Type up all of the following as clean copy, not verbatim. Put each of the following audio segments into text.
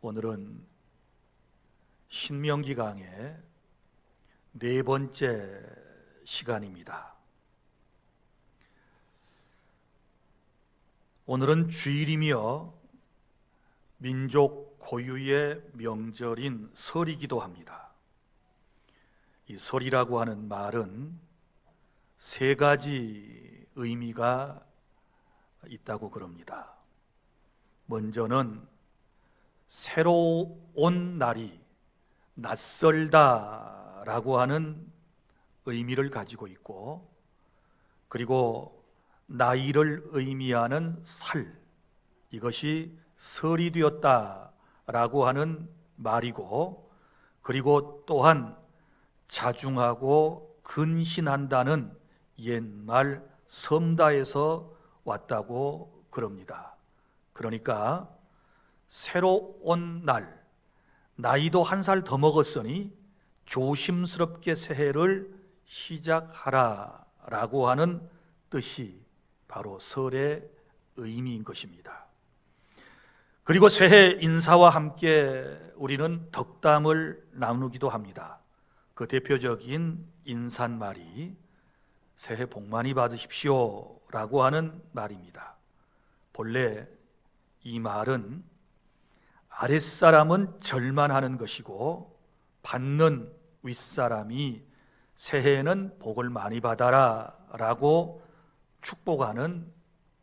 오늘은 신명기 강의 네 번째 시간입니다. 오늘은 주일이며 민족 고유의 명절인 설이기도 합니다. 이 설이라고 하는 말은 세 가지 의미가 있다고 그럽니다. 먼저는 새로운 날이 낯설다라고 하는 의미를 가지고 있고, 그리고 나이를 의미하는 살, 이것이 설이 되었다라고 하는 말이고, 그리고 또한 자중하고 근신한다는 옛말 섬다에서 왔다고 그럽니다. 그러니까 새로운 날, 나이도 한 살 더 먹었으니 조심스럽게 새해를 시작하라라고 하는 뜻이 바로 설의 의미인 것입니다. 그리고 새해 인사와 함께 우리는 덕담을 나누기도 합니다. 그 대표적인 인사말이 새해 복 많이 받으십시오 라고 하는 말입니다. 본래 이 말은 아랫사람은 절만 하는 것이고 받는 윗사람이 새해에는 복을 많이 받아라 라고 축복하는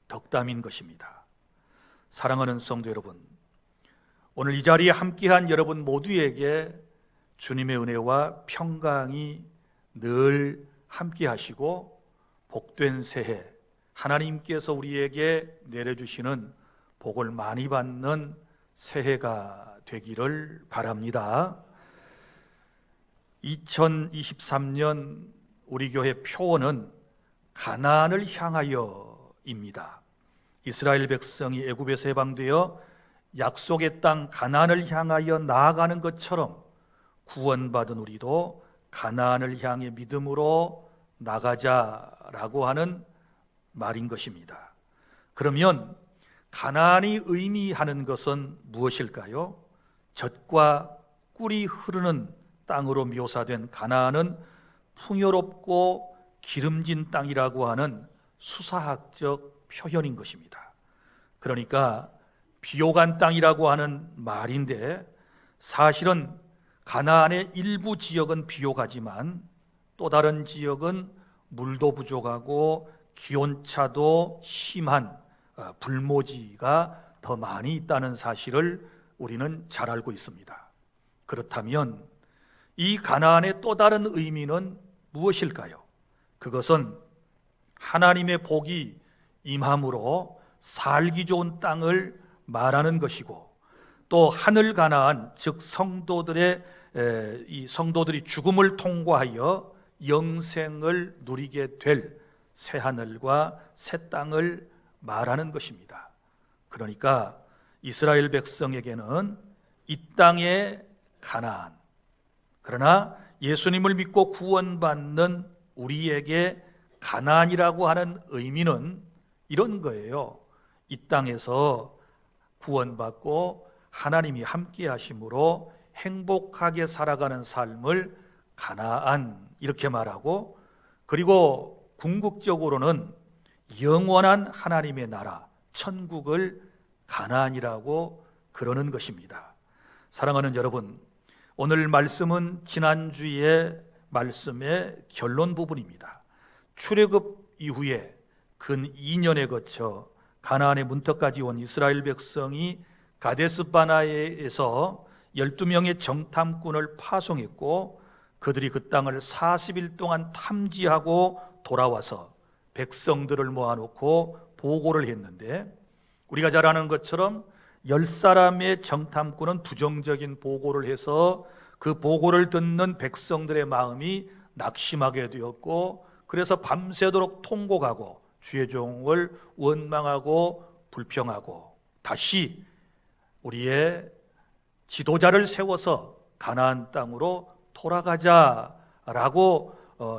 덕담인 것입니다. 사랑하는 성도 여러분, 오늘 이 자리에 함께한 여러분 모두에게 주님의 은혜와 평강이 늘 함께하시고 복된 새해, 하나님께서 우리에게 내려주시는 복을 많이 받는 새해가 되기를 바랍니다. 2023년 우리 교회 표어는 가나안을 향하여입니다. 이스라엘 백성이 애굽에서 해방되어 약속의 땅 가나안을 향하여 나아가는 것처럼 구원받은 우리도 가나안을 향해 믿음으로 나가자라고 하는 말인 것입니다. 그러면 가나안이 의미하는 것은 무엇일까요? 젖과 꿀이 흐르는 땅으로 묘사된 가나안은 풍요롭고 기름진 땅이라고 하는 수사학적 표현인 것입니다. 그러니까 비옥한 땅이라고 하는 말인데, 사실은 가나안의 일부 지역은 비옥하지만 또 다른 지역은 물도 부족하고 기온차도 심한 불모지가 더 많이 있다는 사실을 우리는 잘 알고 있습니다. 그렇다면 이 가나안의 또 다른 의미는 무엇일까요? 그것은 하나님의 복이 임함으로 살기 좋은 땅을 말하는 것이고, 또 하늘 가나안, 즉 성도들이 죽음을 통과하여 영생을 누리게 될 새 하늘과 새 땅을 말하는 것입니다. 그러니까 이스라엘 백성에게는 이 땅의 가나안, 그러나 예수님을 믿고 구원받는 우리에게 가나안이라고 하는 의미는 이런 거예요. 이 땅에서 구원받고 하나님이 함께 하심으로 행복하게 살아가는 삶을 가나안 이렇게 말하고, 그리고 궁극적으로는 영원한 하나님의 나라 천국을 가나안이라고 그러는 것입니다. 사랑하는 여러분, 오늘 말씀은 지난주의 말씀의 결론 부분입니다. 출애굽 이후에 근 2년에 거쳐 가나안의 문턱까지 온 이스라엘 백성이 가데스 바네아에서 12명의 정탐꾼을 파송했고, 그들이 그 땅을 40일 동안 탐지하고 돌아와서 백성들을 모아놓고 보고를 했는데, 우리가 잘 아는 것처럼 10사람의 정탐꾼은 부정적인 보고를 해서 그 보고를 듣는 백성들의 마음이 낙심하게 되었고, 그래서 밤새도록 통곡하고 주의 종을 원망하고 불평하고 다시 우리의 지도자를 세워서 가나안 땅으로 돌아가자라고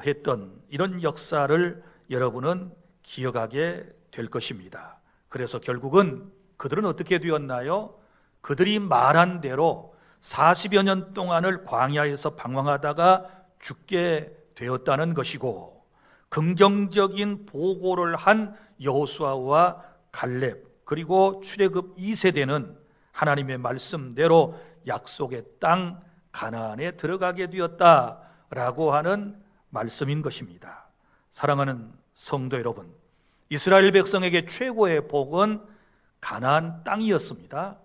했던 이런 역사를 여러분은 기억하게 될 것입니다. 그래서 결국은 그들은 어떻게 되었나요? 그들이 말한 대로 40여 년 동안을 광야에서 방황하다가 죽게 되었다는 것이고, 긍정적인 보고를 한 여호수아와 갈렙 그리고 출애굽 2세대는 하나님의 말씀대로 약속의 땅 가나안에 들어가게 되었다라고 하는 말씀인 것입니다. 사랑하는 성도 여러분, 이스라엘 백성에게 최고의 복은 가나안 땅이었습니다.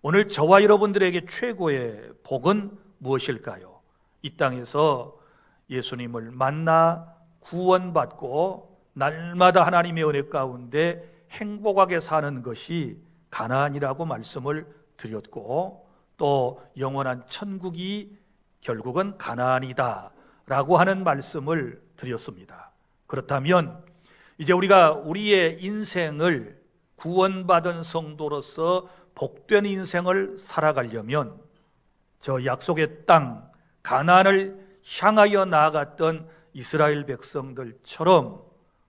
오늘 저와 여러분들에게 최고의 복은 무엇일까요? 이 땅에서 예수님을 만나 구원받고 날마다 하나님의 은혜 가운데 행복하게 사는 것이 가나안이라고 말씀을 드렸고, 또 영원한 천국이 결국은 가나안이다 라고 하는 말씀을 드렸습니다. 그렇다면 이제 우리가 우리의 인생을 구원받은 성도로서 복된 인생을 살아가려면 저 약속의 땅 가나안을 향하여 나아갔던 이스라엘 백성들처럼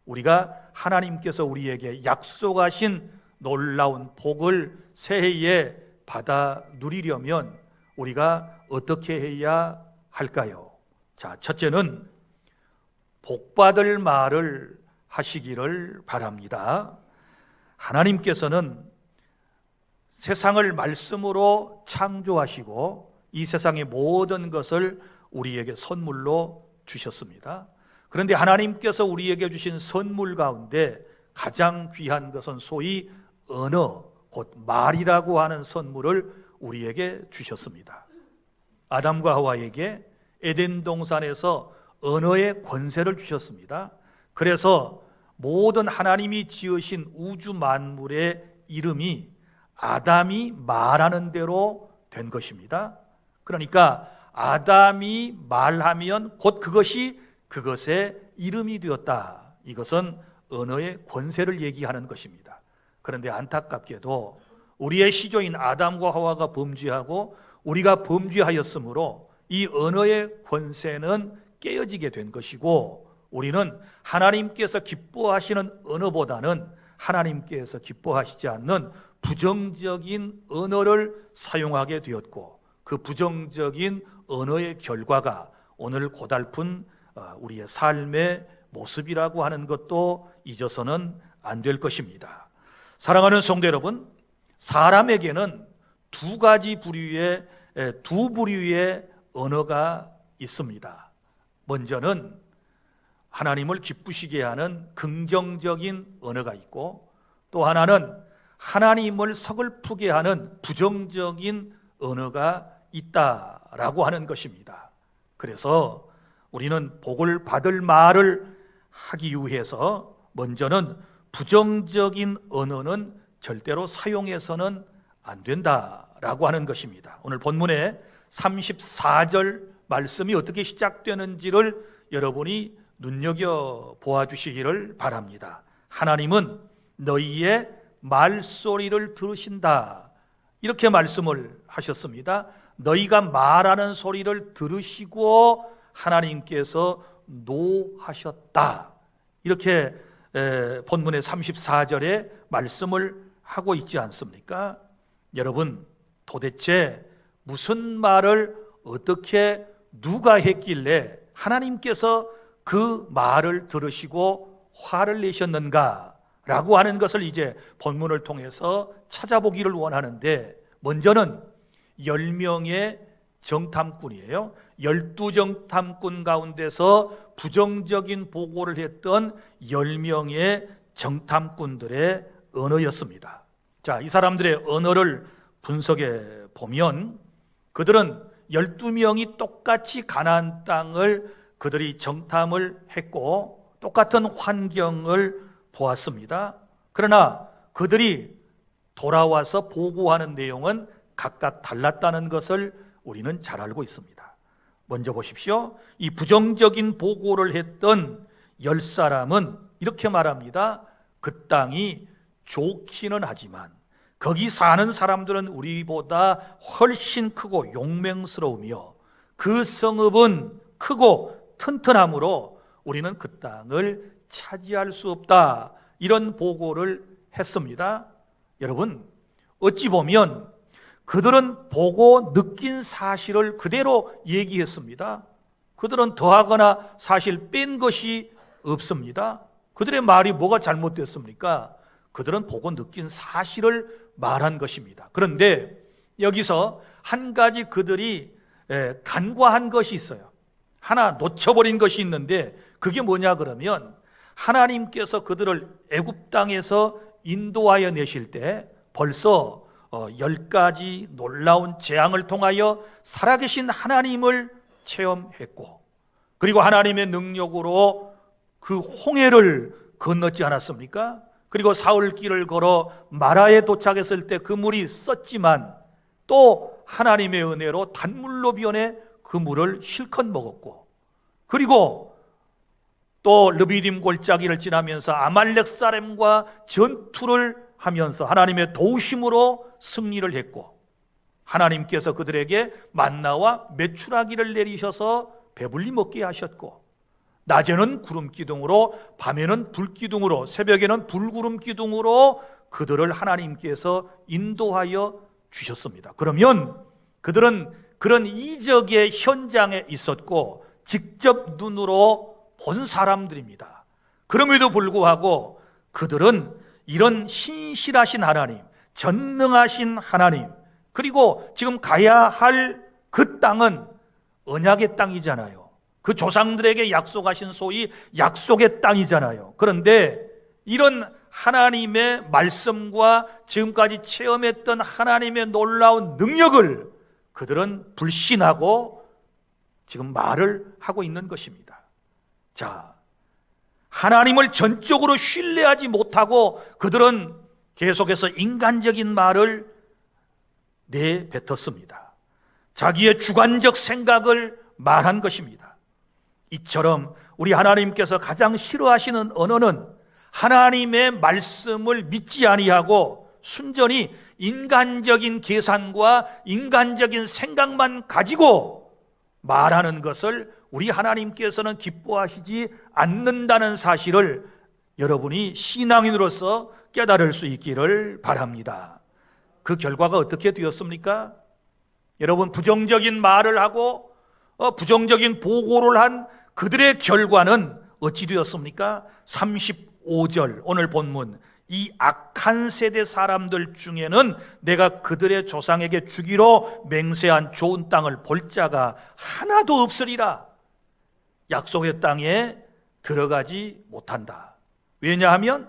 우리가 하나님께서 우리에게 약속하신 놀라운 복을 새해에 받아 누리려면 우리가 어떻게 해야 할까요? 자, 첫째는 복받을 말을 하시기를 바랍니다. 하나님께서는 세상을 말씀으로 창조하시고 이 세상의 모든 것을 우리에게 선물로 주셨습니다. 그런데 하나님께서 우리에게 주신 선물 가운데 가장 귀한 것은 소위 언어, 곧 말이라고 하는 선물을 우리에게 주셨습니다. 아담과 하와에게 에덴 동산에서 언어의 권세를 주셨습니다. 그래서 모든 하나님이 지으신 우주 만물의 이름이 아담이 말하는 대로 된 것입니다. 그러니까 아담이 말하면 곧 그것이 그것의 이름이 되었다. 이것은 언어의 권세를 얘기하는 것입니다. 그런데 안타깝게도 우리의 시조인 아담과 하와가 범죄하고 우리가 범죄하였으므로 이 언어의 권세는 깨어지게 된 것이고, 우리는 하나님께서 기뻐하시는 언어보다는 하나님께서 기뻐하시지 않는 부정적인 언어를 사용하게 되었고, 그 부정적인 언어의 결과가 오늘 고달픈 우리의 삶의 모습이라고 하는 것도 잊어서는 안 될 것입니다. 사랑하는 성도 여러분, 사람에게는 두 부류의 언어가 있습니다. 먼저는 하나님을 기쁘시게 하는 긍정적인 언어가 있고, 또 하나는 하나님을 서글프게 하는 부정적인 언어가 있다라고 하는 것입니다. 그래서 우리는 복을 받을 말을 하기 위해서 먼저는 부정적인 언어는 절대로 사용해서는 안 된다라고 하는 것입니다. 오늘 본문의 34절 말씀이 어떻게 시작되는지를 여러분이 눈여겨보아 주시기를 바랍니다. 하나님은 너희의 말소리를 들으신다, 이렇게 말씀을 하셨습니다. 너희가 말하는 소리를 들으시고 하나님께서 노하셨다, 이렇게 본문의 34절에 말씀을 하고 있지 않습니까? 여러분, 도대체 무슨 말을 어떻게 누가 했길래 하나님께서 그 말을 들으시고 화를 내셨는가 라고 하는 것을 이제 본문을 통해서 찾아보기를 원하는데, 먼저는 10명의 정탐꾼이에요. 12정탐꾼 가운데서 부정적인 보고를 했던 10명의 정탐꾼들의 언어였습니다. 자, 이 사람들의 언어를 분석해 보면 그들은 12명이 똑같이 가나안 땅을 그들이 정탐을 했고 똑같은 환경을 보았습니다. 그러나 그들이 돌아와서 보고하는 내용은 각각 달랐다는 것을 우리는 잘 알고 있습니다. 먼저 보십시오. 이 부정적인 보고를 했던 10사람은 이렇게 말합니다. 그 땅이 좋기는 하지만 거기 사는 사람들은 우리보다 훨씬 크고 용맹스러우며 그 성읍은 크고 튼튼하므로 우리는 그 땅을 차지할 수 없다, 이런 보고를 했습니다. 여러분, 어찌 보면 그들은 보고 느낀 사실을 그대로 얘기했습니다. 그들은 더하거나 사실 뺀 것이 없습니다. 그들의 말이 뭐가 잘못됐습니까? 그들은 보고 느낀 사실을 말한 것입니다. 그런데 여기서 한 가지 그들이 간과한 것이 있어요. 하나 놓쳐버린 것이 있는데 그게 뭐냐 그러면 하나님께서 그들을 애굽 땅에서 인도하여 내실 때 벌써 10가지 놀라운 재앙을 통하여 살아계신 하나님을 체험했고, 그리고 하나님의 능력으로 그 홍해를 건넜지 않았습니까? 그리고 사흘길을 걸어 마라에 도착했을 때 그 물이 썼지만 또 하나님의 은혜로 단물로 변해 그 물을 실컷 먹었고, 그리고 또 르비딤 골짜기를 지나면서 아말렉 사람과 전투를 하면서 하나님의 도우심으로 승리를 했고, 하나님께서 그들에게 만나와 메추라기를 내리셔서 배불리 먹게 하셨고, 낮에는 구름 기둥으로, 밤에는 불 기둥으로, 새벽에는 불구름 기둥으로 그들을 하나님께서 인도하여 주셨습니다. 그러면 그들은 그런 이적의 현장에 있었고 직접 눈으로 본 사람들입니다. 그럼에도 불구하고 그들은 이런 신실하신 하나님, 전능하신 하나님, 그리고 지금 가야 할 그 땅은 언약의 땅이잖아요. 그 조상들에게 약속하신 소위 약속의 땅이잖아요. 그런데 이런 하나님의 말씀과 지금까지 체험했던 하나님의 놀라운 능력을 그들은 불신하고 지금 말을 하고 있는 것입니다. 자, 하나님을 전적으로 신뢰하지 못하고 그들은 계속해서 인간적인 말을 내뱉었습니다. 자기의 주관적 생각을 말한 것입니다. 이처럼 우리 하나님께서 가장 싫어하시는 언어는 하나님의 말씀을 믿지 아니하고 순전히 인간적인 계산과 인간적인 생각만 가지고 말하는 것을 우리 하나님께서는 기뻐하시지 않는다는 사실을 여러분이 신앙인으로서 깨달을 수 있기를 바랍니다. 그 결과가 어떻게 되었습니까? 여러분, 부정적인 말을 하고 부정적인 보고를 한 그들의 결과는 어찌 되었습니까? 35절 오늘 본문, 이 악한 세대 사람들 중에는 내가 그들의 조상에게 주기로 맹세한 좋은 땅을 볼 자가 하나도 없으리라. 약속의 땅에 들어가지 못한다. 왜냐하면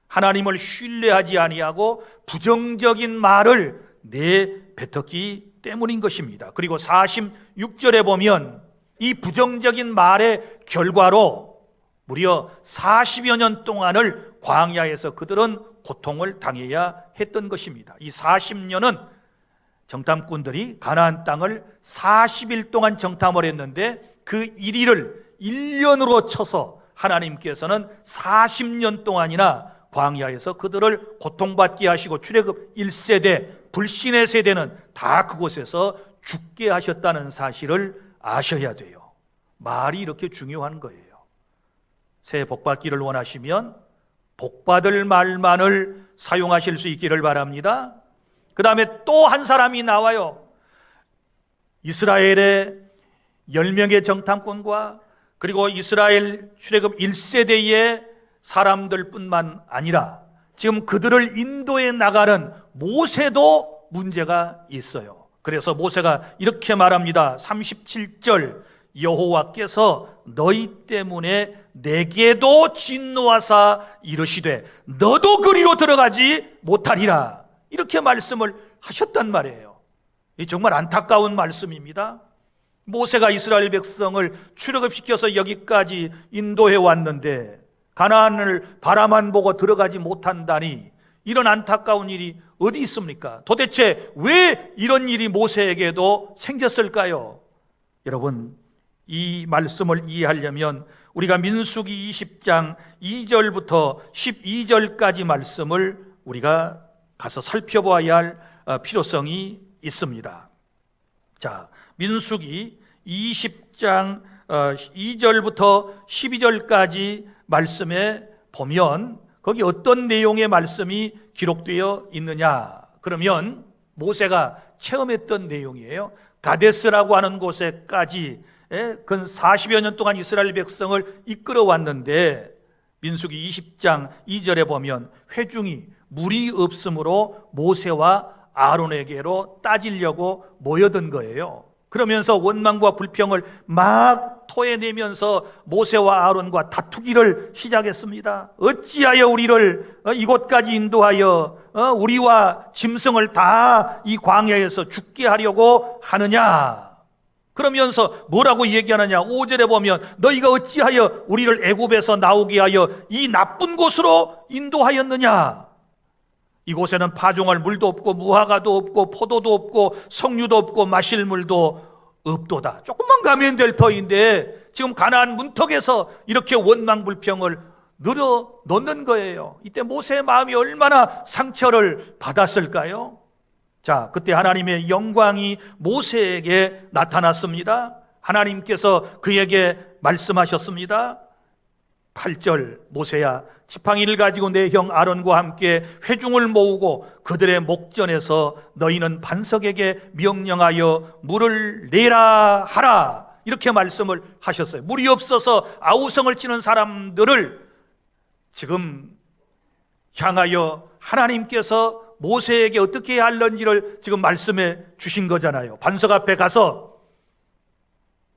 하나님을 신뢰하지 아니하고 부정적인 말을 내뱉었기 때문인 것입니다. 그리고 46절에 보면 이 부정적인 말의 결과로 무려 40여 년 동안을 광야에서 그들은 고통을 당해야 했던 것입니다. 이 40년은 정탐꾼들이 가나안 땅을 40일 동안 정탐을 했는데 그 일일을 1년으로 쳐서 하나님께서는 40년 동안이나 광야에서 그들을 고통받게 하시고 출애굽 1세대, 불신의 세대는 다 그곳에서 죽게 하셨다는 사실을 아셔야 돼요. 말이 이렇게 중요한 거예요. 새해 복 받기를 원하시면 복 받을 말만을 사용하실 수 있기를 바랍니다. 그 다음에 또 한 사람이 나와요. 이스라엘의 10명의 정탐꾼과 그리고 이스라엘 출애굽 1세대의 사람들 뿐만 아니라 지금 그들을 인도해 나가는 모세도 문제가 있어요. 그래서 모세가 이렇게 말합니다. 37절, 여호와께서 너희 때문에 내게도 진노하사 이르시되 너도 그리로 들어가지 못하리라. 이렇게 말씀을 하셨단 말이에요. 이 정말 안타까운 말씀입니다. 모세가 이스라엘 백성을 출애굽시켜서 여기까지 인도해 왔는데 가나안을 바라만 보고 들어가지 못한다니, 이런 안타까운 일이 어디 있습니까? 도대체 왜 이런 일이 모세에게도 생겼을까요? 여러분, 이 말씀을 이해하려면 우리가 민수기 20장 2절부터 12절까지 말씀을 우리가 가서 살펴봐야 할 필요성이 있습니다. 자, 민수기 20장 2절부터 12절까지 말씀에 보면 거기 어떤 내용의 말씀이 기록되어 있느냐? 그러면 모세가 체험했던 내용이에요. 가데스라고 하는 곳에까지 근 40여 년 동안 이스라엘 백성을 이끌어왔는데 민수기 20장 2절에 보면 회중이 물이 없으므로 모세와 아론에게로 따지려고 모여든 거예요. 그러면서 원망과 불평을 막 토해내면서 모세와 아론과 다투기를 시작했습니다. 어찌하여 우리를 이곳까지 인도하여 우리와 짐승을 다 이 광야에서 죽게 하려고 하느냐. 그러면서 뭐라고 얘기하느냐. 5절에 보면 너희가 어찌하여 우리를 애굽에서 나오게 하여 이 나쁜 곳으로 인도하였느냐. 이곳에는 파종할 물도 없고 무화과도 없고 포도도 없고 석류도 없고 마실 물도 없도다. 조금만 가면 될 터인데 지금 가나안 문턱에서 이렇게 원망 불평을 늘어놓는 거예요. 이때 모세의 마음이 얼마나 상처를 받았을까요? 자, 그때 하나님의 영광이 모세에게 나타났습니다. 하나님께서 그에게 말씀하셨습니다. 8절, 모세야, 지팡이를 가지고 내 형 아론과 함께 회중을 모으고 그들의 목전에서 너희는 반석에게 명령하여 물을 내라 하라. 이렇게 말씀을 하셨어요. 물이 없어서 아우성을 치는 사람들을 지금 향하여 하나님께서 모세에게 어떻게 해야 할는지를 지금 말씀해 주신 거잖아요. 반석 앞에 가서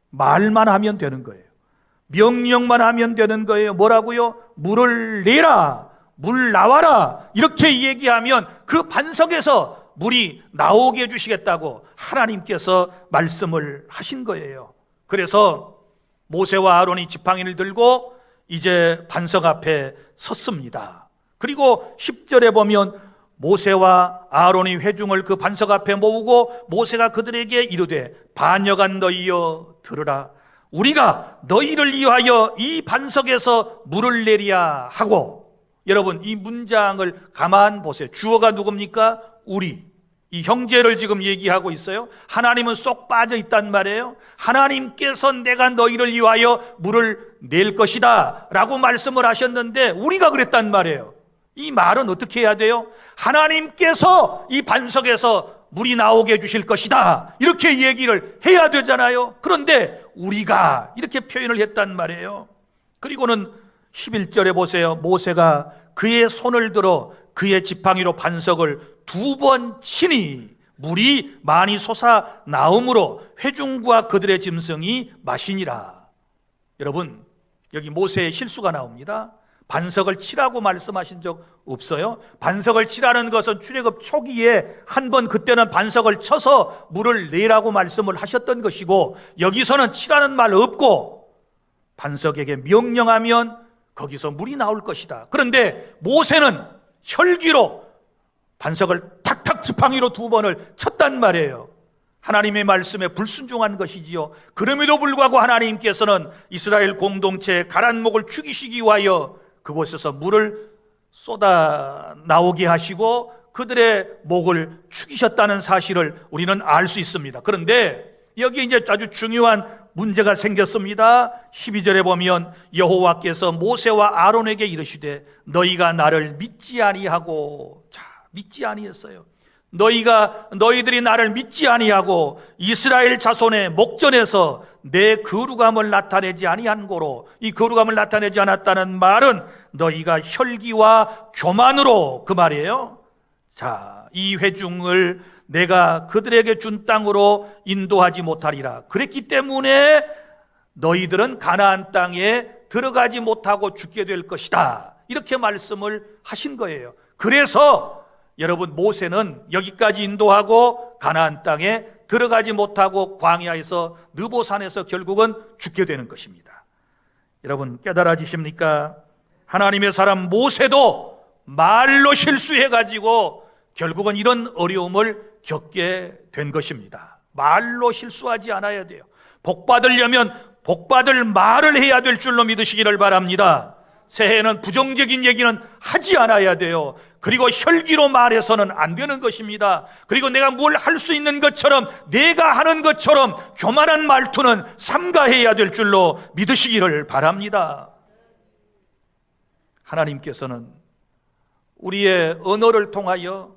말만 하면 되는 거예요. 명령만 하면 되는 거예요. 뭐라고요? 물을 내라, 물 나와라, 이렇게 얘기하면 그 반석에서 물이 나오게 해주시겠다고 하나님께서 말씀을 하신 거예요. 그래서 모세와 아론이 지팡이를 들고 이제 반석 앞에 섰습니다. 그리고 10절에 보면 모세와 아론이 회중을 그 반석 앞에 모으고 모세가 그들에게 이르되 반역한 너희여 들으라. 우리가 너희를 위하여 이 반석에서 물을 내리야 하고. 여러분, 이 문장을 가만 보세요. 주어가 누굽니까? 우리, 이 형제를 지금 얘기하고 있어요. 하나님은 쏙 빠져 있단 말이에요. 하나님께서 내가 너희를 위하여 물을 낼 것이다 라고 말씀을 하셨는데 우리가 그랬단 말이에요. 이 말은 어떻게 해야 돼요? 하나님께서 이 반석에서 물이 나오게 해주실 것이다, 이렇게 얘기를 해야 되잖아요. 그런데 우리가 이렇게 표현을 했단 말이에요. 그리고는 11절에 보세요. 모세가 그의 손을 들어 그의 지팡이로 반석을 2번 치니 물이 많이 솟아 나오므로 회중과 그들의 짐승이 마시니라. 여러분, 여기 모세의 실수가 나옵니다. 반석을 치라고 말씀하신 적 없어요. 반석을 치라는 것은 출애굽 초기에 한번 그때는 반석을 쳐서 물을 내라고 말씀을 하셨던 것이고, 여기서는 치라는 말 없고 반석에게 명령하면 거기서 물이 나올 것이다. 그런데 모세는 혈기로 반석을 탁탁 지팡이로 2번을 쳤단 말이에요. 하나님의 말씀에 불순종한 것이지요. 그럼에도 불구하고 하나님께서는 이스라엘 공동체의 가란목을 죽이시기 위하여 그곳에서 물을 쏟아 나오게 하시고 그들의 목을 죽이셨다는 사실을 우리는 알 수 있습니다. 그런데 여기 이제 아주 중요한 문제가 생겼습니다. 12절에 보면 여호와께서 모세와 아론에게 이르시되 너희가 나를 믿지 아니하고, 자, 믿지 아니했어요. 너희들이 나를 믿지 아니하고 이스라엘 자손의 목전에서 내 거룩함을 나타내지 아니한 고로, 이 거룩함을 나타내지 않았다는 말은 너희가 혈기와 교만으로, 그 말이에요. 자, 이 회중을 내가 그들에게 준 땅으로 인도하지 못하리라. 그랬기 때문에 너희들은 가나안 땅에 들어가지 못하고 죽게 될 것이다, 이렇게 말씀을 하신 거예요. 그래서 여러분, 모세는 여기까지 인도하고 가나안 땅에 들어가지 못하고 광야에서 느보산에서 결국은 죽게 되는 것입니다. 여러분, 깨달아지십니까? 하나님의 사람 모세도 말로 실수해가지고 결국은 이런 어려움을 겪게 된 것입니다. 말로 실수하지 않아야 돼요. 복 받으려면 복 받을 말을 해야 될 줄로 믿으시기를 바랍니다. 새해에는 부정적인 얘기는 하지 않아야 돼요. 그리고 혈기로 말해서는 안 되는 것입니다. 그리고 내가 뭘 할 수 있는 것처럼, 내가 하는 것처럼 교만한 말투는 삼가해야 될 줄로 믿으시기를 바랍니다. 하나님께서는 우리의 언어를 통하여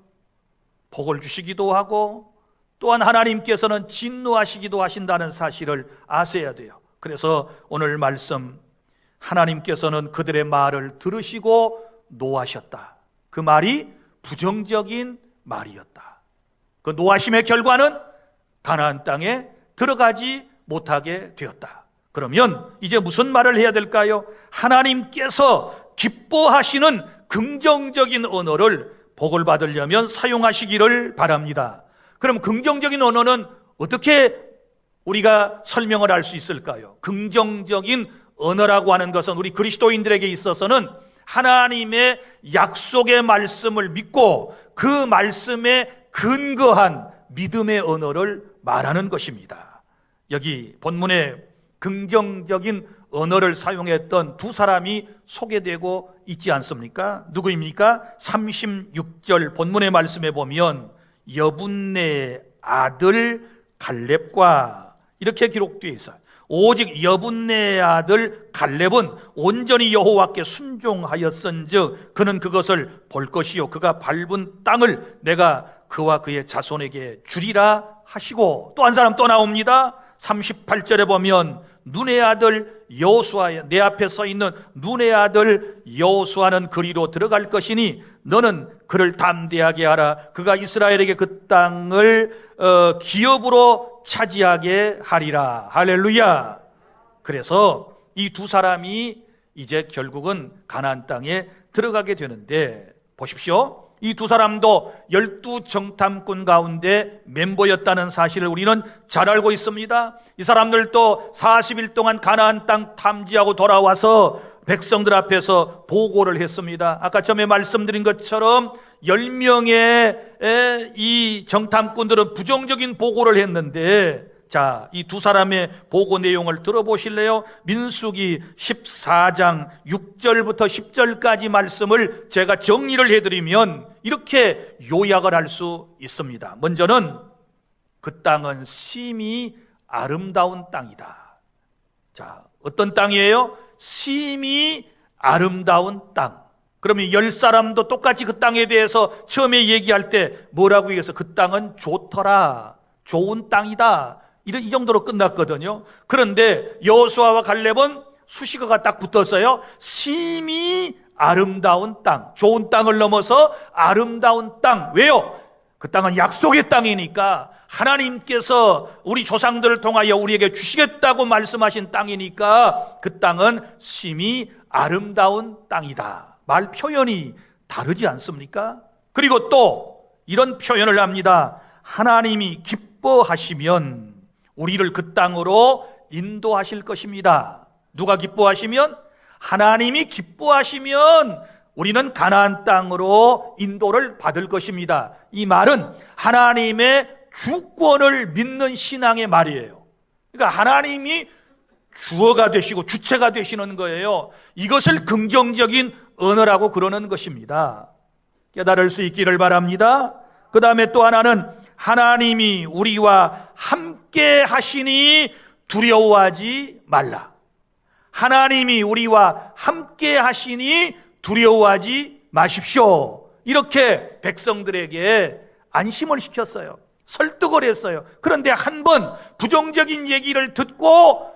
복을 주시기도 하고 또한 하나님께서는 진노하시기도 하신다는 사실을 아셔야 돼요. 그래서 오늘 말씀, 하나님께서는 그들의 말을 들으시고 노하셨다. 그 말이 부정적인 말이었다. 그 노하심의 결과는 가나안 땅에 들어가지 못하게 되었다. 그러면 이제 무슨 말을 해야 될까요? 하나님께서 기뻐하시는 긍정적인 언어를 복을 받으려면 사용하시기를 바랍니다. 그럼 긍정적인 언어는 어떻게 우리가 설명을 할 수 있을까요? 긍정적인 언어라고 하는 것은 우리 그리스도인들에게 있어서는 하나님의 약속의 말씀을 믿고 그 말씀에 근거한 믿음의 언어를 말하는 것입니다. 여기 본문에 긍정적인 언어를 사용했던 두 사람이 소개되고 있지 않습니까? 누구입니까? 36절 본문의 말씀에 보면 여분네의 아들 갈렙과 이렇게 기록되어 있어요. 오직 여분네의 아들 갈렙은 온전히 여호와께 순종하였은즉 그는 그것을 볼 것이요 그가 밟은 땅을 내가 그와 그의 자손에게 주리라 하시고, 또 한 사람 또 나옵니다. 38절에 보면 눈의 아들 여호수아, 내 앞에 서 있는 눈의 아들 여호수아는 그리로 들어갈 것이니 너는 그를 담대하게 하라. 그가 이스라엘에게 그 땅을 기업으로 차지하게 하리라. 할렐루야. 그래서 이 두 사람이 이제 결국은 가나안 땅에 들어가게 되는데, 보십시오. 이 두 사람도 12정탐꾼 가운데 멤버였다는 사실을 우리는 잘 알고 있습니다. 이 사람들도 40일 동안 가나안 땅 탐지하고 돌아와서 백성들 앞에서 보고를 했습니다. 아까 처음에 말씀드린 것처럼 10명의 이 정탐꾼들은 부정적인 보고를 했는데, 자, 이 두 사람의 보고 내용을 들어보실래요? 민수기 14장 6절부터 10절까지 말씀을 제가 정리를 해드리면 이렇게 요약을 할 수 있습니다. 먼저는 그 땅은 심히 아름다운 땅이다. 자, 어떤 땅이에요? 심히 아름다운 땅. 그러면 10사람도 똑같이 그 땅에 대해서 처음에 얘기할 때 뭐라고 얘기해서 그 땅은 좋더라, 좋은 땅이다, 이 정도로 끝났거든요. 그런데 여호수아와 갈렙은 수식어가 딱 붙었어요. 심히 아름다운 땅, 좋은 땅을 넘어서 아름다운 땅. 왜요? 그 땅은 약속의 땅이니까, 하나님께서 우리 조상들을 통하여 우리에게 주시겠다고 말씀하신 땅이니까 그 땅은 심히 아름다운 땅이다. 말 표현이 다르지 않습니까? 그리고 또 이런 표현을 합니다. 하나님이 기뻐하시면 우리를 그 땅으로 인도하실 것입니다. 누가 기뻐하시면? 하나님이 기뻐하시면 우리는 가나안 땅으로 인도를 받을 것입니다. 이 말은 하나님의 주권을 믿는 신앙의 말이에요. 그러니까 하나님이 주어가 되시고 주체가 되시는 거예요. 이것을 긍정적인 언어라고 그러는 것입니다. 깨달을 수 있기를 바랍니다. 그 다음에 또 하나는 하나님이 우리와 함께 하시니 두려워하지 말라. 하나님이 우리와 함께 하시니 두려워하지 마십시오. 이렇게 백성들에게 안심을 시켰어요. 설득을 했어요. 그런데 한 번 부정적인 얘기를 듣고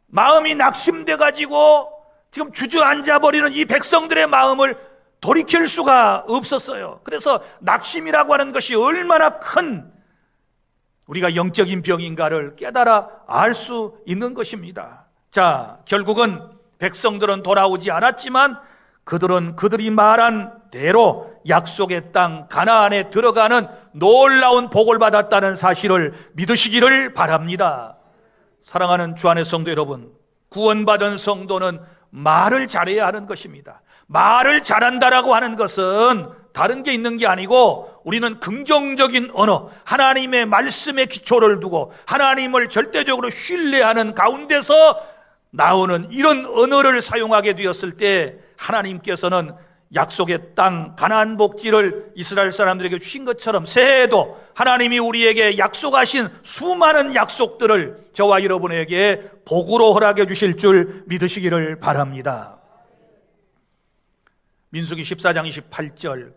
마음이 낙심돼 가지고 지금 주저앉아 버리는 이 백성들의 마음을 돌이킬 수가 없었어요. 그래서 낙심이라고 하는 것이 얼마나 큰 우리가 영적인 병인가를 깨달아 알 수 있는 것입니다. 자, 결국은 백성들은 돌아오지 않았지만 그들은 그들이 말한 대로 약속의 땅 가나안에 들어가는 놀라운 복을 받았다는 사실을 믿으시기를 바랍니다. 사랑하는 주 안의 성도 여러분, 구원받은 성도는 말을 잘해야 하는 것입니다. 말을 잘한다라고 하는 것은 다른 게 있는 게 아니고, 우리는 긍정적인 언어, 하나님의 말씀에 기초를 두고 하나님을 절대적으로 신뢰하는 가운데서 나오는 이런 언어를 사용하게 되었을 때 하나님께서는 약속의 땅 가나안 복지를 이스라엘 사람들에게 주신 것처럼 새해에도 하나님이 우리에게 약속하신 수많은 약속들을 저와 여러분에게 복으로 허락해 주실 줄 믿으시기를 바랍니다. 민수기 14장 28절,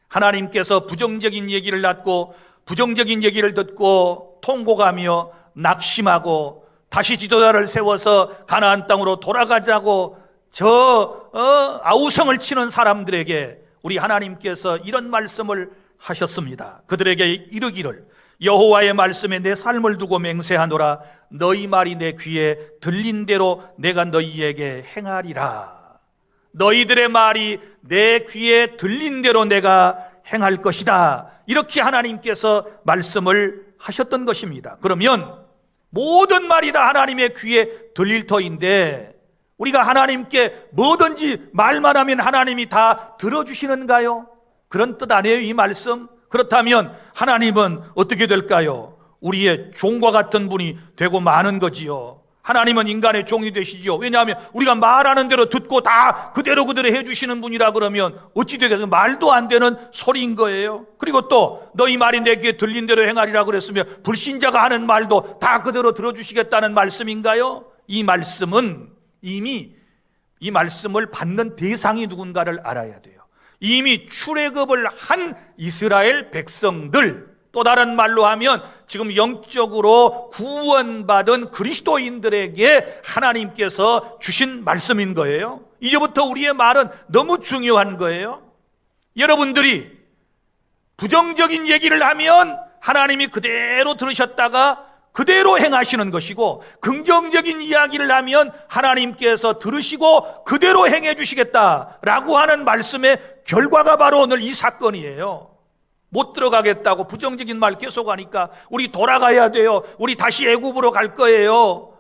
하나님께서 부정적인 얘기를 놨고 부정적인 얘기를 듣고 통곡하며 낙심하고 다시 지도자를 세워서 가나안 땅으로 돌아가자고 아우성을 치는 사람들에게 우리 하나님께서 이런 말씀을 하셨습니다. 그들에게 이르기를 여호와의 말씀에 내 삶을 두고 맹세하노라. 너희 말이 내 귀에 들린 대로 내가 너희에게 행하리라. 너희들의 말이 내 귀에 들린 대로 내가 행할 것이다. 이렇게 하나님께서 말씀을 하셨던 것입니다. 그러면 모든 말이 다 하나님의 귀에 들릴 터인데 우리가 하나님께 뭐든지 말만 하면 하나님이 다 들어주시는가요? 그런 뜻 아니에요, 이 말씀? 그렇다면 하나님은 어떻게 될까요? 우리의 종과 같은 분이 되고 마는 거지요. 하나님은 인간의 종이 되시죠. 왜냐하면 우리가 말하는 대로 듣고 다 그대로 해주시는 분이라 그러면 어찌 되겠어요? 말도 안 되는 소리인 거예요. 그리고 또 너희 말이 내 귀에 들린 대로 행하리라 그랬으면 불신자가 하는 말도 다 그대로 들어주시겠다는 말씀인가요? 이 말씀은 이미 이 말씀을 받는 대상이 누군가를 알아야 돼요. 이미 출애굽을 한 이스라엘 백성들, 또 다른 말로 하면 지금 영적으로 구원받은 그리스도인들에게 하나님께서 주신 말씀인 거예요. 이제부터 우리의 말은 너무 중요한 거예요. 여러분들이 부정적인 얘기를 하면 하나님이 그대로 들으셨다가 그대로 행하시는 것이고, 긍정적인 이야기를 하면 하나님께서 들으시고 그대로 행해 주시겠다라고 하는 말씀의 결과가 바로 오늘 이 사건이에요. 못 들어가겠다고 부정적인 말 계속하니까 우리 돌아가야 돼요. 우리 다시 애굽으로 갈 거예요.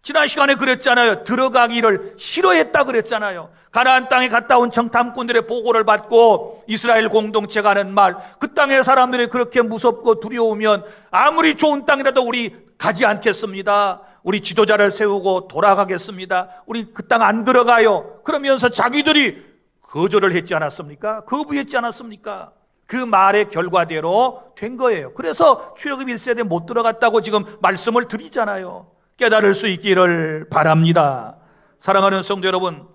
지난 시간에 그랬잖아요. 들어가기를 싫어했다 그랬잖아요. 가나안 땅에 갔다 온 정탐꾼들의 보고를 받고 이스라엘 공동체가 하는 말, 그 땅의 사람들이 그렇게 무섭고 두려우면 아무리 좋은 땅이라도 우리 가지 않겠습니다. 우리 지도자를 세우고 돌아가겠습니다. 우리 그 땅 안 들어가요. 그러면서 자기들이 거절을 했지 않았습니까? 거부했지 않았습니까? 그 말의 결과대로 된 거예요. 그래서 출애굽 1세대 못 들어갔다고 지금 말씀을 드리잖아요. 깨달을 수 있기를 바랍니다. 사랑하는 성도 여러분,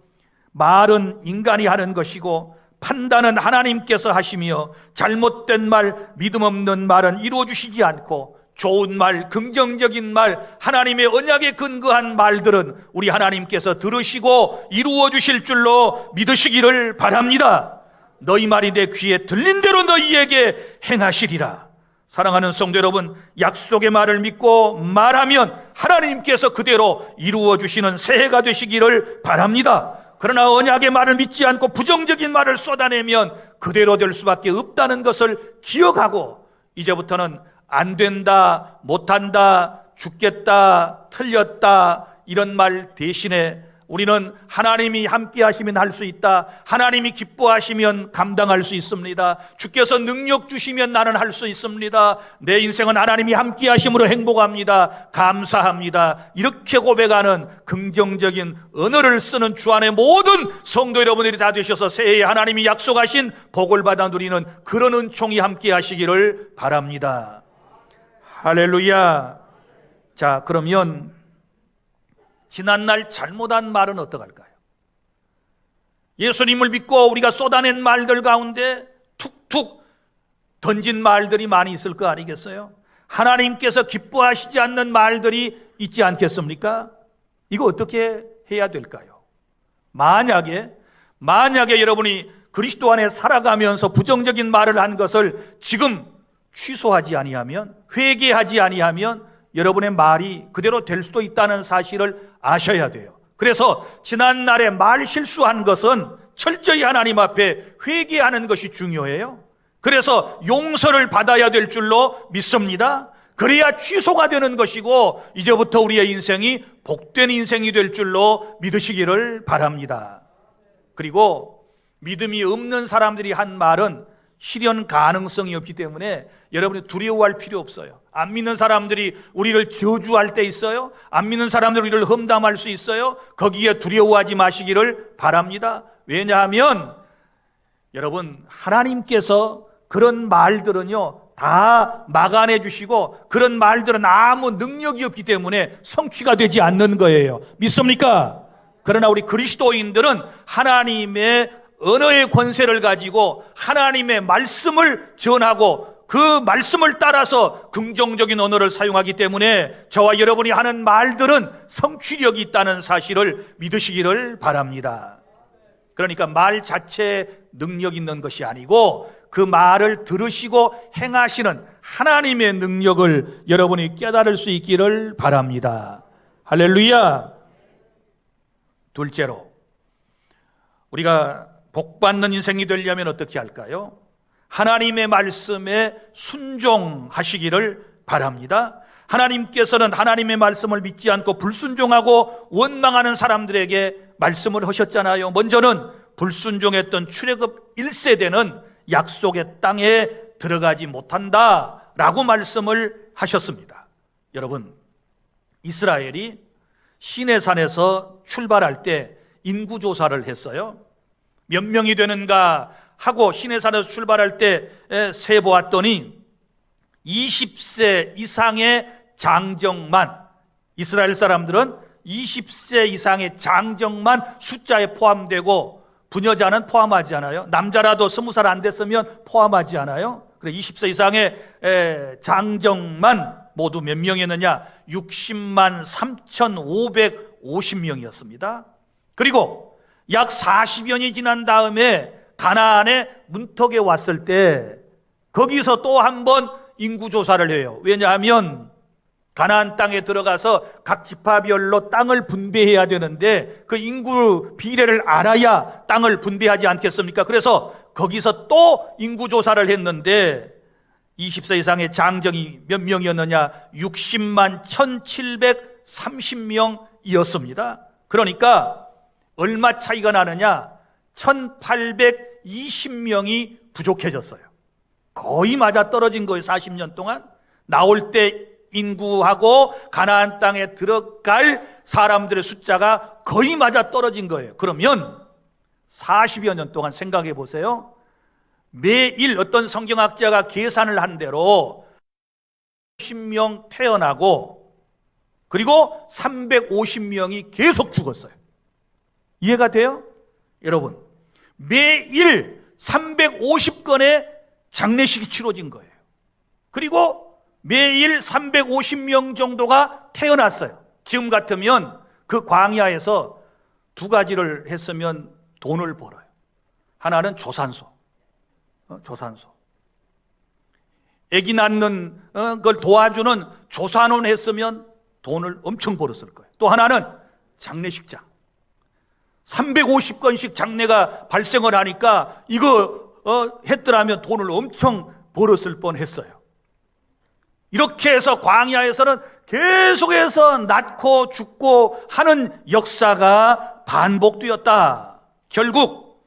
말은 인간이 하는 것이고 판단은 하나님께서 하시며 잘못된 말, 믿음 없는 말은 이루어 주시지 않고 좋은 말, 긍정적인 말, 하나님의 언약에 근거한 말들은 우리 하나님께서 들으시고 이루어 주실 줄로 믿으시기를 바랍니다. 너희 말이 내 귀에 들린 대로 너희에게 행하시리라. 사랑하는 성도 여러분, 약속의 말을 믿고 말하면 하나님께서 그대로 이루어 주시는 새해가 되시기를 바랍니다. 그러나 언약의 말을 믿지 않고 부정적인 말을 쏟아내면 그대로 될 수밖에 없다는 것을 기억하고, 이제부터는 안 된다, 못한다, 죽겠다, 틀렸다 이런 말 대신에 우리는 하나님이 함께 하시면 할 수 있다. 하나님이 기뻐하시면 감당할 수 있습니다. 주께서 능력 주시면 나는 할 수 있습니다. 내 인생은 하나님이 함께 하심으로 행복합니다. 감사합니다. 이렇게 고백하는 긍정적인 언어를 쓰는 주 안의 모든 성도 여러분들이 다 되셔서 새해에 하나님이 약속하신 복을 받아 누리는 그런 은총이 함께 하시기를 바랍니다. 할렐루야. 자, 그러면 지난날 잘못한 말은 어떡할까요? 예수님을 믿고 우리가 쏟아낸 말들 가운데 툭툭 던진 말들이 많이 있을 거 아니겠어요? 하나님께서 기뻐하시지 않는 말들이 있지 않겠습니까? 이거 어떻게 해야 될까요? 만약에 여러분이 그리스도 안에 살아가면서 부정적인 말을 한 것을 지금 취소하지 아니하면, 회개하지 아니하면 여러분의 말이 그대로 될 수도 있다는 사실을 아셔야 돼요. 그래서 지난날에 말 실수한 것은 철저히 하나님 앞에 회개하는 것이 중요해요. 그래서 용서를 받아야 될 줄로 믿습니다. 그래야 취소가 되는 것이고 이제부터 우리의 인생이 복된 인생이 될 줄로 믿으시기를 바랍니다. 그리고 믿음이 없는 사람들이 한 말은 실현 가능성이 없기 때문에 여러분이 두려워할 필요 없어요. 안 믿는 사람들이 우리를 저주할 때 있어요. 안 믿는 사람들이 우리를 험담할 수 있어요. 거기에 두려워하지 마시기를 바랍니다. 왜냐하면 여러분, 하나님께서 그런 말들은요 다 막아내 주시고 그런 말들은 아무 능력이 없기 때문에 성취가 되지 않는 거예요. 믿습니까? 그러나 우리 그리스도인들은 하나님의 언어의 권세를 가지고 하나님의 말씀을 전하고 그 말씀을 따라서 긍정적인 언어를 사용하기 때문에 저와 여러분이 하는 말들은 성취력이 있다는 사실을 믿으시기를 바랍니다. 그러니까 말 자체에 능력 있는 것이 아니고 그 말을 들으시고 행하시는 하나님의 능력을 여러분이 깨달을 수 있기를 바랍니다. 할렐루야. 둘째로, 우리가 복받는 인생이 되려면 어떻게 할까요? 하나님의 말씀에 순종하시기를 바랍니다. 하나님께서는 하나님의 말씀을 믿지 않고 불순종하고 원망하는 사람들에게 말씀을 하셨잖아요. 먼저는 불순종했던 출애굽 1세대는 약속의 땅에 들어가지 못한다라고 말씀을 하셨습니다. 여러분, 이스라엘이 시내산에서 출발할 때 인구조사를 했어요. 몇 명이 되는가 하고 시내산에서 출발할 때 세보았더니 20세 이상의 장정만, 이스라엘 사람들은 20세 이상의 장정만 숫자에 포함되고 부녀자는 포함하지 않아요. 남자라도 20살 안 됐으면 포함하지 않아요. 그래 20세 이상의 장정만 모두 몇 명이었느냐? 60만 3,550명이었습니다. 그리고 약 40여 년이 지난 다음에 가나안의 문턱에 왔을 때 거기서 또 한 번 인구조사를 해요. 왜냐하면 가나안 땅에 들어가서 각 지파별로 땅을 분배해야 되는데 그 인구 비례를 알아야 땅을 분배하지 않겠습니까? 그래서 거기서 또 인구조사를 했는데 20세 이상의 장정이 몇 명이었느냐? 60만 1,730명이었습니다. 그러니까 얼마 차이가 나느냐? 1,820명이 부족해졌어요. 거의 맞아 떨어진 거예요. 40년 동안 나올 때 인구하고 가나안 땅에 들어갈 사람들의 숫자가 거의 맞아 떨어진 거예요. 그러면 40여 년 동안 생각해 보세요. 매일 어떤 성경학자가 계산을 한 대로 10명 태어나고 그리고 350명이 계속 죽었어요. 이해가 돼요? 여러분, 매일 350건의 장례식이 치러진 거예요. 그리고 매일 350명 정도가 태어났어요. 지금 같으면 그 광야에서 두 가지를 했으면 돈을 벌어요. 하나는 조산소. 아기 낳는 걸 도와주는 조산원 했으면 돈을 엄청 벌었을 거예요. 또 하나는 장례식장. 350건씩 장례가 발생을 하니까 이거 했더라면 돈을 엄청 벌었을 뻔했어요. 이렇게 해서 광야에서는 계속해서 낳고 죽고 하는 역사가 반복되었다. 결국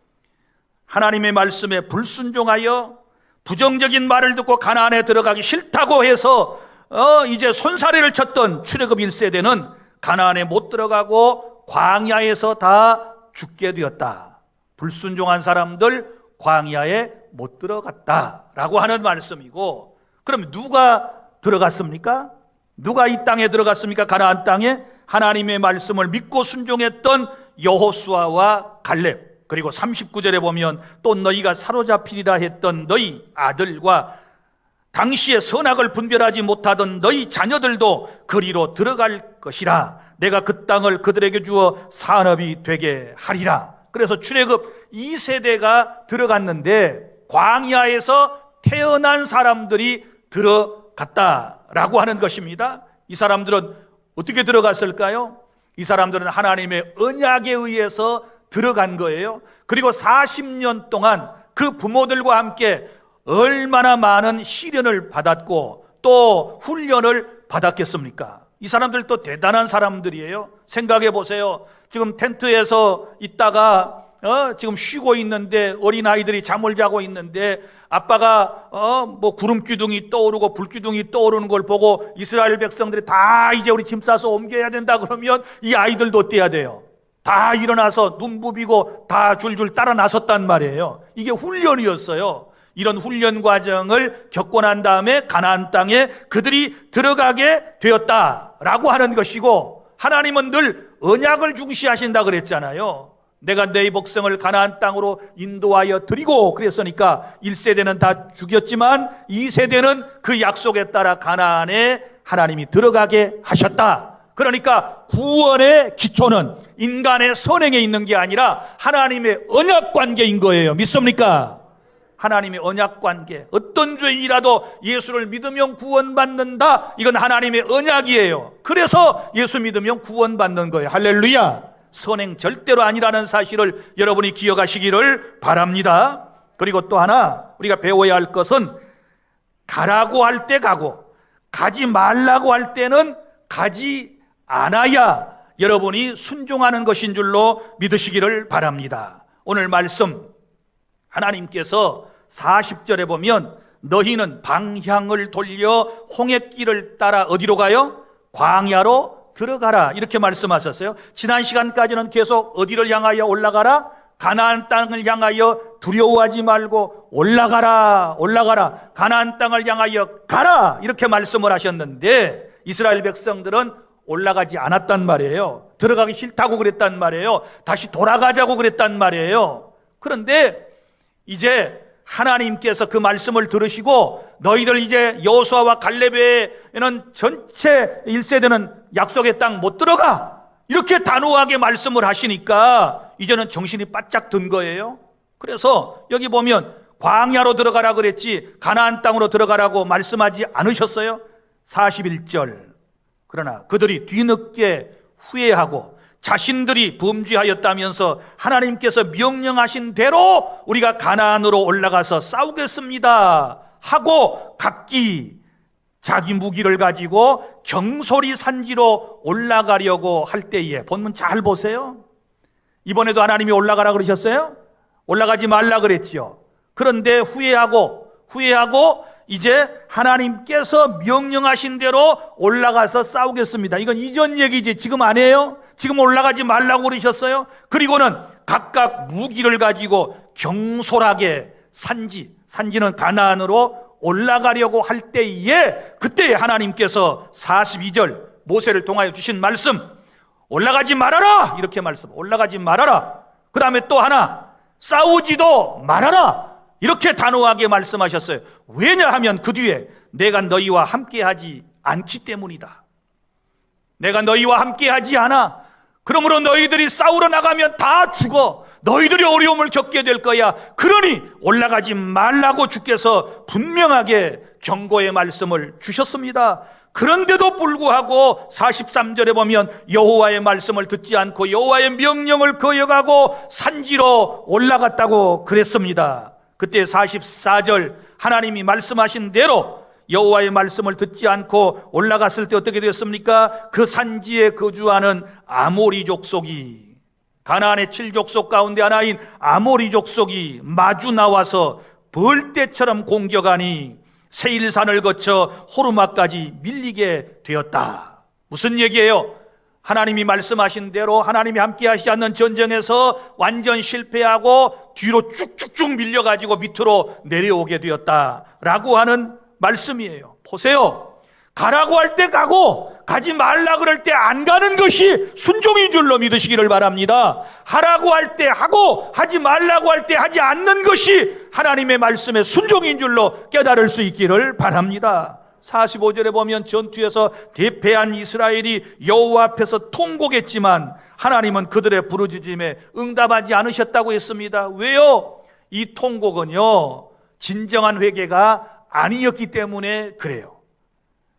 하나님의 말씀에 불순종하여 부정적인 말을 듣고 가나안에 들어가기 싫다고 해서 이제 손사래를 쳤던 출애굽 1세대는 가나안에 못 들어가고 광야에서 다 죽게 되었다. 불순종한 사람들 광야에 못 들어갔다라고 하는 말씀이고, 그럼 누가 들어갔습니까? 누가 이 땅에 들어갔습니까? 가나안 땅에 하나님의 말씀을 믿고 순종했던 여호수아와 갈렙, 그리고 39절에 보면 또 너희가 사로잡히리라 했던 너희 아들과 당시에 선악을 분별하지 못하던 너희 자녀들도 그리로 들어갈 것이라. 내가 그 땅을 그들에게 주어 산업이 되게 하리라. 그래서 출애굽 2세대가 들어갔는데 광야에서 태어난 사람들이 들어갔다라고 하는 것입니다. 이 사람들은 어떻게 들어갔을까요? 이 사람들은 하나님의 언약에 의해서 들어간 거예요. 그리고 40년 동안 그 부모들과 함께 얼마나 많은 시련을 받았고 또 훈련을 받았겠습니까? 이 사람들도 대단한 사람들이에요. 생각해 보세요. 지금 텐트에서 있다가 지금 쉬고 있는데 어린아이들이 잠을 자고 있는데 아빠가 뭐 구름 기둥이 떠오르고 불 기둥이 떠오르는 걸 보고 이스라엘 백성들이 다 이제 우리 짐 싸서 옮겨야 된다 그러면 이 아이들도 어때야 돼요? 다 일어나서 눈 부비고 다 줄줄 따라 나섰단 말이에요. 이게 훈련이었어요. 이런 훈련 과정을 겪고 난 다음에 가나안 땅에 그들이 들어가게 되었다라고 하는 것이고, 하나님은 늘 언약을 중시하신다 그랬잖아요. 내가 너희 백성을 가나안 땅으로 인도하여 드리고 그랬으니까 1세대는 다 죽였지만 2세대는 그 약속에 따라 가나안에 하나님이 들어가게 하셨다. 그러니까 구원의 기초는 인간의 선행에 있는 게 아니라 하나님의 언약 관계인 거예요. 믿습니까? 하나님의 언약 관계. 어떤 죄인이라도 예수를 믿으면 구원받는다. 이건 하나님의 언약이에요. 그래서 예수 믿으면 구원받는 거예요. 할렐루야. 선행 절대로 아니라는 사실을 여러분이 기억하시기를 바랍니다. 그리고 또 하나 우리가 배워야 할 것은 가라고 할 때 가고 가지 말라고 할 때는 가지 않아야 여러분이 순종하는 것인 줄로 믿으시기를 바랍니다. 오늘 말씀 하나님께서 40절에 보면 너희는 방향을 돌려 홍해길을 따라 어디로 가요? 광야로 들어가라 이렇게 말씀하셨어요. 지난 시간까지는 계속 어디를 향하여 올라가라? 가나안 땅을 향하여 두려워하지 말고 올라가라 올라가라 가나안 땅을 향하여 가라 이렇게 말씀을 하셨는데 이스라엘 백성들은 올라가지 않았단 말이에요. 들어가기 싫다고 그랬단 말이에요. 다시 돌아가자고 그랬단 말이에요. 그런데 이제 하나님께서 그 말씀을 들으시고 너희들 이제 여호수아와 갈렙에는 전체 1세대는 약속의 땅 못 들어가 이렇게 단호하게 말씀을 하시니까 이제는 정신이 바짝 든 거예요. 그래서 여기 보면 광야로 들어가라 그랬지 가나안 땅으로 들어가라고 말씀하지 않으셨어요? 41절 그러나 그들이 뒤늦게 후회하고 자신들이 범죄하였다면서 하나님께서 명령하신 대로 우리가 가나안으로 올라가서 싸우겠습니다 하고 각기 자기 무기를 가지고 경솔이 산지로 올라가려고 할 때에 본문 잘 보세요. 이번에도 하나님이 올라가라 그러셨어요? 올라가지 말라 그랬지요. 그런데 후회하고 이제 하나님께서 명령하신 대로 올라가서 싸우겠습니다. 이건 이전 얘기지 지금 안 해요? 지금 올라가지 말라고 그러셨어요? 그리고는 각각 무기를 가지고 경솔하게 산지는 가나안으로 올라가려고 할 때에 그때 하나님께서 42절 모세를 통하여 주신 말씀 올라가지 말아라 이렇게 말씀 올라가지 말아라. 그 다음에 또 하나 싸우지도 말아라 이렇게 단호하게 말씀하셨어요. 왜냐하면 그 뒤에 내가 너희와 함께하지 않기 때문이다. 내가 너희와 함께하지 않아. 그러므로 너희들이 싸우러 나가면 다 죽어. 너희들이 어려움을 겪게 될 거야. 그러니 올라가지 말라고 주께서 분명하게 경고의 말씀을 주셨습니다. 그런데도 불구하고 43절에 보면 여호와의 말씀을 듣지 않고 여호와의 명령을 거역하고 산지로 올라갔다고 그랬습니다. 그때 44절 하나님이 말씀하신 대로 여호와의 말씀을 듣지 않고 올라갔을 때 어떻게 되었습니까? 그 산지에 거주하는 아모리 족속이 가나안의 7족속 가운데 하나인 아모리 족속이 마주 나와서 벌떼처럼 공격하니 세일산을 거쳐 호르마까지 밀리게 되었다. 무슨 얘기예요? 하나님이 말씀하신 대로 하나님이 함께 하시지 않는 전쟁에서 완전 실패하고 뒤로 쭉쭉쭉 밀려가지고 밑으로 내려오게 되었다라고 하는 말씀이에요. 보세요. 가라고 할 때 가고 가지 말라 그럴 때 안 가는 것이 순종인 줄로 믿으시기를 바랍니다. 하라고 할 때 하고 하지 말라고 할 때 하지 않는 것이 하나님의 말씀의 순종인 줄로 깨달을 수 있기를 바랍니다. 45절에 보면 전투에서 대패한 이스라엘이 여호와 앞에서 통곡했지만 하나님은 그들의 부르짖음에 응답하지 않으셨다고 했습니다. 왜요? 이 통곡은요 진정한 회개가 아니었기 때문에 그래요.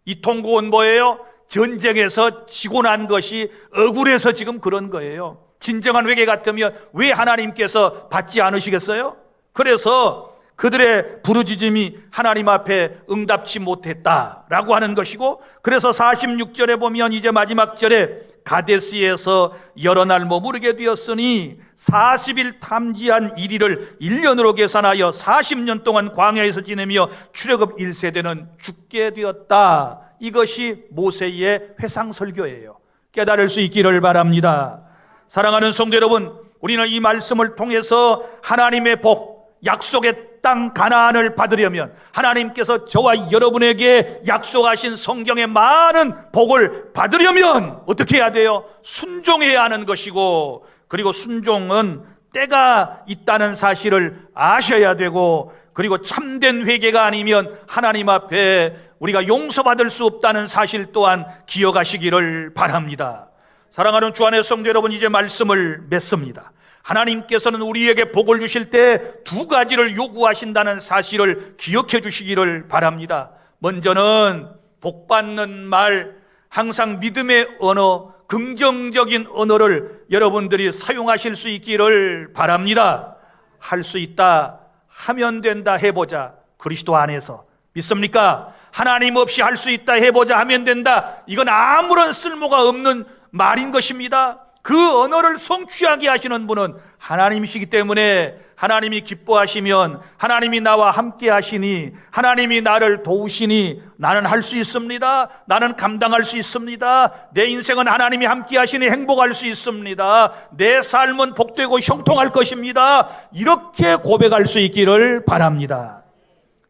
이 통곡은 뭐예요? 전쟁에서 지고 난 것이 억울해서 지금 그런 거예요. 진정한 회개 같으면 왜 하나님께서 받지 않으시겠어요? 그래서 그들의 부르짖음이 하나님 앞에 응답치 못했다라고 하는 것이고, 그래서 46절에 보면 이제 마지막 절에 가데스에서 여러 날 머무르게 되었으니 40일 탐지한 일일을 1년으로 계산하여 40년 동안 광야에서 지내며 출애굽 1세대는 죽게 되었다. 이것이 모세의 회상설교예요. 깨달을 수 있기를 바랍니다. 사랑하는 성도 여러분, 우리는 이 말씀을 통해서 하나님의 복, 약속의 땅 가나안을 받으려면 하나님께서 저와 여러분에게 약속하신 성경의 많은 복을 받으려면 어떻게 해야 돼요? 순종해야 하는 것이고, 그리고 순종은 때가 있다는 사실을 아셔야 되고, 그리고 참된 회개가 아니면 하나님 앞에 우리가 용서받을 수 없다는 사실 또한 기억하시기를 바랍니다. 사랑하는 주 안의 성도 여러분, 이제 말씀을 맺습니다. 하나님께서는 우리에게 복을 주실 때 두 가지를 요구하신다는 사실을 기억해 주시기를 바랍니다. 먼저는 복 받는 말, 항상 믿음의 언어, 긍정적인 언어를 여러분들이 사용하실 수 있기를 바랍니다. 할 수 있다, 하면 된다, 해보자. 그리스도 안에서 믿습니까? 하나님 없이 할 수 있다, 해보자, 하면 된다, 이건 아무런 쓸모가 없는 말인 것입니다. 그 언어를 성취하게 하시는 분은 하나님이시기 때문에, 하나님이 기뻐하시면 하나님이 나와 함께 하시니, 하나님이 나를 도우시니 나는 할 수 있습니다. 나는 감당할 수 있습니다. 내 인생은 하나님이 함께 하시니 행복할 수 있습니다. 내 삶은 복되고 형통할 것입니다. 이렇게 고백할 수 있기를 바랍니다.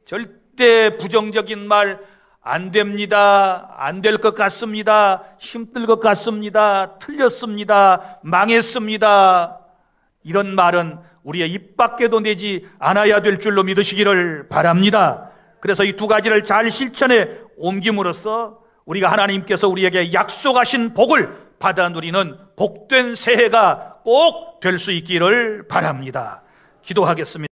절대 부정적인 말 안 됩니다, 안 될 것 같습니다, 힘들 것 같습니다, 틀렸습니다, 망했습니다, 이런 말은 우리의 입 밖에도 내지 않아야 될 줄로 믿으시기를 바랍니다. 그래서 이 두 가지를 잘 실천해 옮김으로써 우리가 하나님께서 우리에게 약속하신 복을 받아 누리는 복된 새해가 꼭 될 수 있기를 바랍니다. 기도하겠습니다.